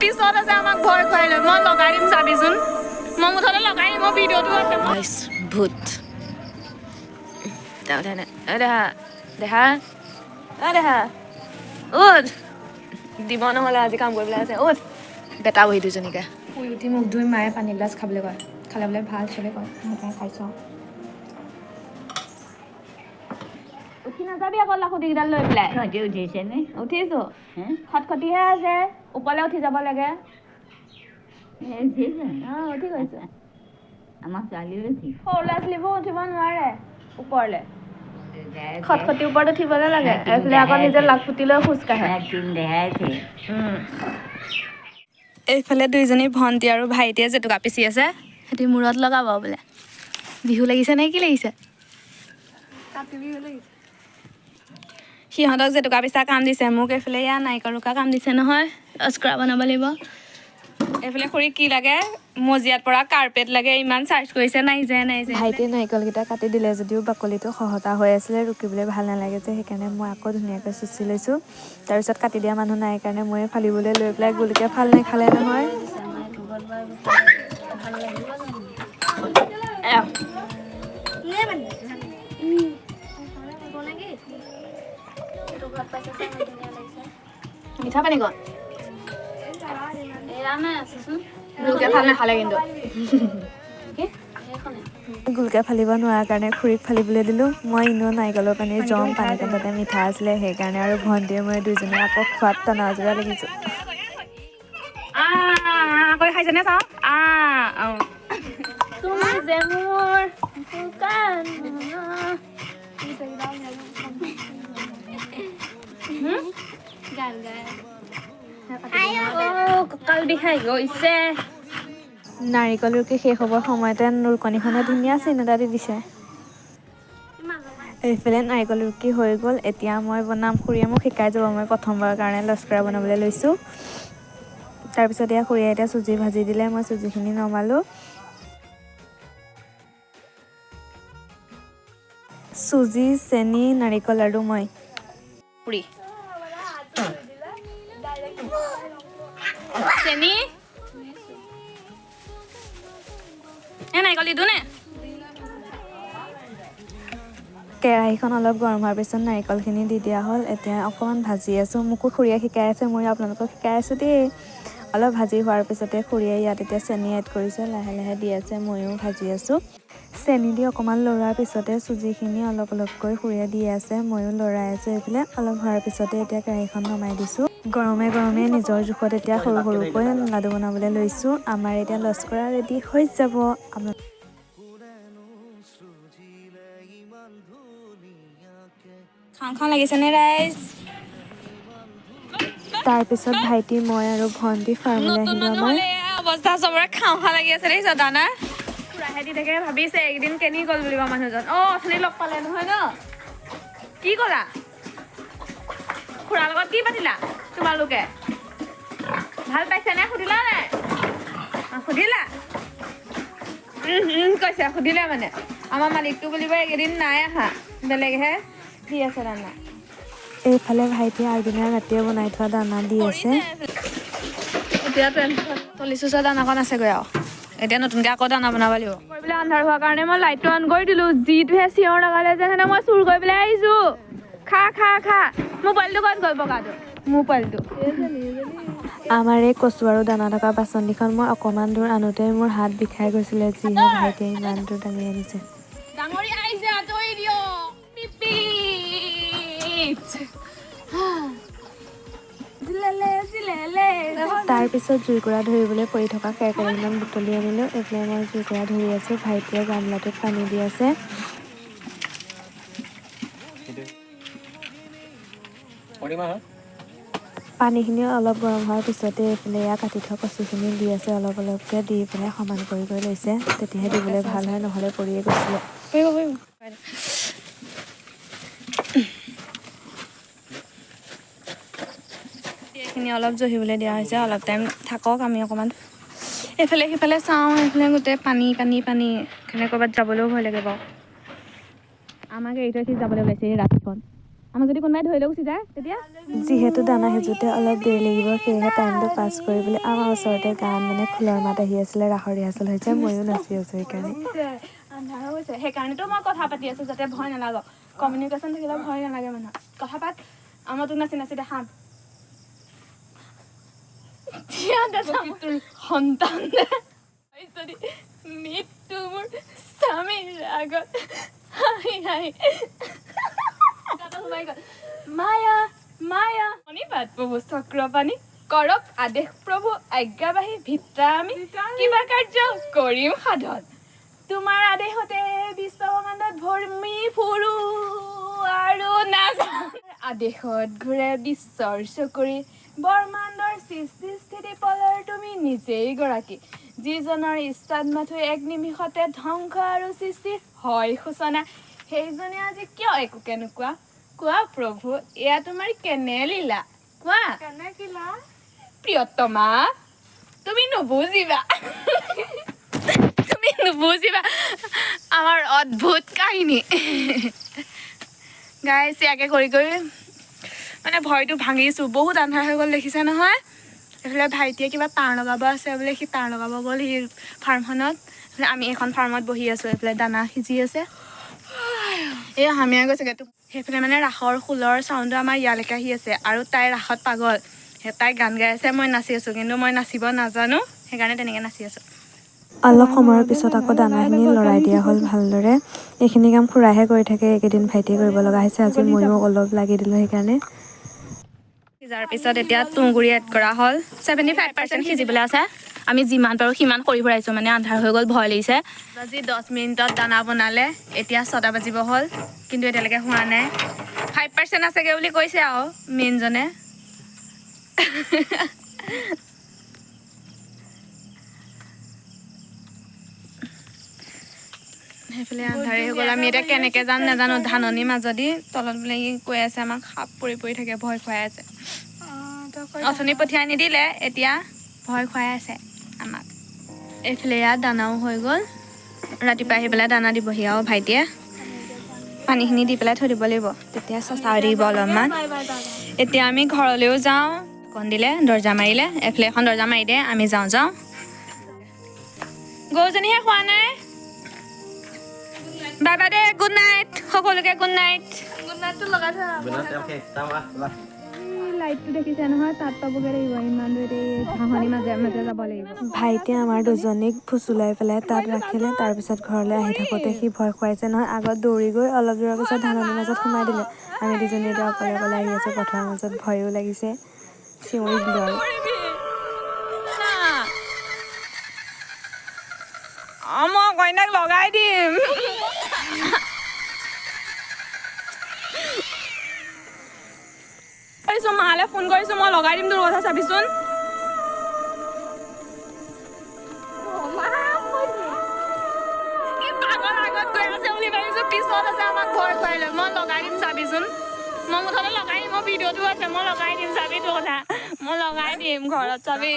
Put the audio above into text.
পিছত আছে আমাক ভয় খুৱাই লৈ মই লগাই দিম চাবিচোন মই মুঠতে লগাই দিম মই ভিডিঅ'টো আছে ভূত দেহা দেহা দেহা উঠ দিব নহ'লে আজি কাম কৰিবলৈ আছে উঠ বেটা বহি দুজনীকে শুই উঠি মুখ ধুই মায়ে পানী গিলাচ খাবলৈ কয় খালে বোলে ভাল চবে কয় সেইকাৰণে খাইছোঁ উঠি নাযাবি আকৌ লাখুটিকেইডাল লৈ পেলাই উঠিছেনে উঠিছোঁ খটখটিহে আছে ওপৰলৈ উঠি যাব লাগে উঠি গৈছোঁ আমাৰ ছোৱালীও উঠি সৰু ল'ৰা ছোৱালীবোৰ উঠিব নোৱাৰে ওপৰলৈ খটখটিৰ ওপৰত উঠিবলৈ লাগে এইফালে আকৌ নিজে লাখুটি লৈ খোজ কাঢ়ে এইফালে দুইজনী ভণ্টি আৰু ভাইটিয়ে জেতুকা পিচি আছে সিহঁতি মূৰত লগাব বোলে বিহু লাগিছে নে কি লাগিছে সিহঁতক জেতুকা পিচা কাম দিছে মোক এইফালে ইয়াৰ নাৰিকল ৰুকা কাম দিছে নহয় স্ক্ৰাব বনাব লাগিব এইফালে খুৰী কি লাগে মজিয়াত পৰা কাৰ্পেট লাগে ইমান চাৰ্চ কৰিছে নাই যায় ভাইটিয়ে নাৰিকলকেইটা কাটি দিলে যদিও বাকলিটো খহটা হৈ আছিলে ৰুকিবলৈ ভাল নালাগে যে সেইকাৰণে মই আকৌ ধুনীয়াকৈ চুচি লৈছোঁ তাৰপিছত কাটি দিয়া মানুহ নাই কাৰণে মই ফালিবলৈ লৈ পেলাই গোলকৈ ফাল নাখালে নহয় মিঠা পানী কণ ভাল নাখালে কিন্তু গোলকৈ ফালিব নোৱাৰাৰ কাৰণে খুৰীক ফালিবলৈ দিলোঁ মই এনেও নাৰিকলৰ পানী জম পানীকণ তাতে মিঠা আছিলে সেইকাৰণে আৰু ভণ্টিয়ে মই দুইজনীয়ে আকৌ খোৱাত টনা আজোৰা লাগিছোঁ কৰি খাইছেনে চাওঁ তুমি যে মোৰ গান গাই কঁকাল বিষাই গৈছে নাৰিকল ৰুকি শেষ হ'বৰ সময়তে নুৰকণিখনে ধুনীয়া চিন এটা দি দিছে এইফালে নাৰিকল ৰুকি হৈ গ'ল এতিয়া মই বনাম খুৰীয়ে মোক শিকাই যাব মই প্ৰথমবাৰৰ কাৰণে লস্কৰা বনাবলৈ লৈছোঁ তাৰপিছত এয়া খুৰীয়ে এতিয়া চুজি ভাজি দিলে মই চুজিখিনি নমালোঁ চুজি চেনি নাৰিকল আৰু মই পুৰি চেনি নাৰিকল দিওঁ নে কেৰাহীখন অলপ গৰম হোৱাৰ পিছত নাৰিকলখিনি দি দিয়া হ'ল এতিয়া অকণমান ভাজি আছোঁ মোকো খুৰীয়ে শিকাই আছে মই আপোনালোকক শিকাই আছোঁ দেই অলপ ভাজি হোৱাৰ পিছতে খুৰীয়ে ইয়াত এতিয়া চেনি এড কৰিছে লাহে লাহে দি আছে ময়ো ভাজি আছোঁ চেনি দি অকণমান লৰোৱাৰ পিছতে চুজিখিনি অলপ অলপকৈ খুৰীয়ে দি আছে ময়ো লৰাই আছোঁ এইফালে অলপ হোৱাৰ পিছতে এতিয়া কেৰাহীখন নমাই দিছোঁ গৰমে গৰমে নিজৰ জোখত এতিয়া সৰু সৰুকৈ লাডু বনাবলৈ লৈছোঁ আমাৰ এতিয়া লস্কৰা ৰেডি হৈ যাব খাওঁ খাওঁ লাগিছেনে ৰাইজ তাৰপিছত ভাইটি মই আৰু ভণ্টি ফাৰ্মলৈ আহিলোঁ আমাৰ অৱস্থা চবৰে খাওঁ খাওঁ লাগি আছে দেখিছ দানা খুৰাহে দি থাকে ভাবিছে একদিন কেনি গ'ল বুলিব মানুহজন অথনি লগ পালে নহয় ন কি ক'লা খুৰাৰ লগত কি পাতিলা তোমালোকে ভাল পাইছেনে সুধিলা নাই সুধিলা কৈছে সুধিলে মানে আমাৰ মালিকটো বুলিব এইকেইদিন নাই আহা বেলেগহে দি আছে দানা এইফালে ভাইটিয়ে আগদিনা ৰাতিয়ে বনাই থোৱা দানা দি আছে এতিয়া 40 দানাকণ আছেগৈ আৰু এতিয়া নতুনকৈ আকৌ দানা বনাব লাগিব কৰিবলৈ আন্ধাৰ হোৱাৰ কাৰণে মই লাইটটো অন কৰি দিলোঁ যিটোহে চিঞৰ লগালে যে সেনে মই চুৰ কৰি পেলাই আহিছোঁ খা খা খা মোৰ পোৱালিটো ক'ত গ'ল বগাটো মোৰ পোৱালিটো আমাৰ এই কচু আৰু দানা থকা বাচনকেইখন মই অকণমান দূৰ আনোতে মোৰ হাত বিষাই গৈছিলে যিহে ভাইটিয়ে ইমান দূৰ দাঙি আনিছে ডাঙৰি আহিছে আঁতৰি দিয়ক তাৰপিছত জুইকুৰা ধৰিবলৈ পৰি থকা কেৰাহীমান বুটলি আনিলোঁ এইফালে মই জুইকুৰা ধৰি আছোঁ ভাইটিয়ে গামলাটোত পানী দি আছে পানীখিনি অলপ গৰম হোৱাৰ পিছতে এইফালে এয়া কাটি থোৱা কচুখিনি দি আছে অলপ অলপকৈ দি পেলাই সমান কৰি লৈছে তেতিয়াহে দিবলৈ ভাল হয় নহ'লে পৰিয়ে গৈছিলে এইখিনি অলপ জহিবলৈ দিয়া হৈছে অলপ টাইম থাকক আমি অকণমান এইফালে সিফালে চাওঁ এইফালে গোটেই পানী পানী পানী এনে ক'ৰবাত যাবলৈও ভয় লাগে বাৰু আমাক এৰি থৈ যাবলৈ ওলাইছে এই ৰাতিখন আমাক যদি কোনোবাই ধৰি লৈ গুচি যায় তেতিয়া যিহেতু দানা সিজোতে অলপ দেৰি লাগিব সেয়েহে টাইমটো পাছ কৰিবলৈ আমাৰ ওচৰতে গান মানে খোলৰ মাত আহি আছিলে ৰাসৰ ৰিহাৰ্চেল হৈছে ময়ো নাচি আছোঁ সেইকাৰণে আন্ধাৰ হৈছে সেইকাৰণেতো মই কথা পাতি আছোঁ যাতে ভয় নালাগক কমিউনিকেশ্যন থাকিলে ভয় নালাগে মানুহৰ কথা পাত আমাৰ তোক নাচি নাচি দেখাম তোৰ সন্তান যদি মৃত্যু মোৰ স্বামীৰ আগত হাঁহি হাঁহি মায়া মায়া শনিবাদ প্ৰভু চক্ৰপাণি কৰক আদেশ প্ৰভু আজ্ঞাবাহী ভিত্ৰা আমি কিবা কাৰ্য কৰিম সাধন তোমাৰ আদেশতে বিশ্বব্ৰহ্মাণ্ডত ভৰ্মি ফুৰো আৰু নাযাওঁ আদেশত ঘূৰে বিশ্বৰ চকুৰি ব্ৰহ্মাণ্ডৰ সৃষ্টি স্থিতি পলৰ তুমি নিজেই গৰাকী যিজনৰ ইচ্ছাত মাথো এক নিমিষতে ধ্বংস আৰু সৃষ্টি হয় সূচনা সেইজনে আজি কিয় একোকে নোকোৱা কোৱা প্ৰভু এয়া তোমাৰ কেনে লীলা কোৱা প্ৰিয়তমা তুমি নুবুজিবা আমাৰ অদ্ভুত কাহিনী গাইছ ইয়াকে কৰি কৰি মানে ভয়টো ভাঙিছোঁ বহুত আন্ধাৰ হৈ গ'ল দেখিছে নহয় এইফালে ভাইটিয়ে কিবা তাঁৰ লগাব আছে বোলে সি তাঁৰ লগাব গ'ল সি ফাৰ্মখনত আমি এখন ফাৰ্মত বহি আছোঁ এইফালে দানা সিজি আছে এই হামিয়াই গৈছেগৈ সেইফালে মানে ৰাসৰ খোলৰ চাউণ্ডটো আমাৰ ইয়ালৈকে আহি আছে আৰু তাই ৰাসত পাগল তাই গান গাই আছে মই নাচি আছোঁ কিন্তু মই নাচিব নাজানো সেইকাৰণে তেনেকৈ নাচি আছোঁ অলপ সময়ৰ পিছত আকৌ দানাখিনি লৰাই দিয়া হ'ল ভালদৰে এইখিনি কাম খুৰাইহে কৰি থাকে এইকেইদিন ভাইটিয়ে কৰিব লগা হৈছে আজি ময়ো অলপ লাগি দিলোঁ সেইকাৰণে সিজাৰ পিছত এতিয়া তুঁহগুৰি এড কৰা হ'ল 75% সিজিবলৈ আছে আমি যিমান পাৰোঁ সিমান কৰি ভৰাইছোঁ মানে আন্ধাৰ হৈ গ'ল ভয় লাগিছে আজি 10 মিনিটত দানা বনালে এতিয়া 6টা বাজিব হ'ল কিন্তু এতিয়ালৈকে হোৱা নাই 5% আছেগৈ বুলি কৈছে আৰু মেইনজনে সেইফালে আন্ধাৰে হৈ গ'ল আমি এতিয়া কেনেকৈ যাম নাজানো ধাননিৰ মাজদি তলত বোলে কৈ আছে আমাক সাপ পৰি পৰি থাকে ভয় খুৱাই আছে অথনি পঠিয়াই নিদিলে এতিয়া ভয় খুৱাই আছে আমাক এইফালে ইয়াত দানাও হৈ গ'ল ৰাতিপুৱা আহি পেলাই দানা দিবহি আৰু ভাইটিয়ে পানীখিনি দি পেলাই থৈ দিব লাগিব তেতিয়া চঁচা দিব অলপমান এতিয়া আমি ঘৰলৈও যাওঁ কণ দিলে দৰ্জা মাৰিলে এইফালে এখন দৰ্জা মাৰি দিয়ে আমি যাওঁ গৰুজনীহে খোৱা নাই বাই বাই দে গুড নাইট সকলোকে গুড নাইট লাইটটো দেখিছে নহয় তাত পাবগৈ লাগিব ইমান দূৰে ঘাঁহনি মাজে মাজে যাব লাগিব ভাইটিয়ে আমাৰ দুজনীক ফুচুলাই পেলাই তাত ৰাখিলে তাৰপিছত ঘৰলৈ আহি থাকোঁতে সি ভয় খুৱাইছে নহয় আগত দৌৰি গৈ অলপ দূৰৰ পিছত ধাননিৰ মাজত সোমাই দিলে আমি দুজনী এতিয়া অকলে অকলে আহি আছোঁ পথাৰৰ মাজত ভয়ো লাগিছে চিঞৰি দিলোঁ আৰু মই কইনাক লগাই দিম মালে ফোন কৰিছোঁ মই লগাই দিম তোৰ কথা চাবিচোন পিছত আছে আমাক ভয় খুৱাই লৈ মই লগাই দিম চাবিচোন মই মুঠতে লগাই দিম মোৰ ভিডিঅ'টো আছে মই লগাই দিম চাবি তোৰ কথা মই লগাই দিম ঘৰত চাবি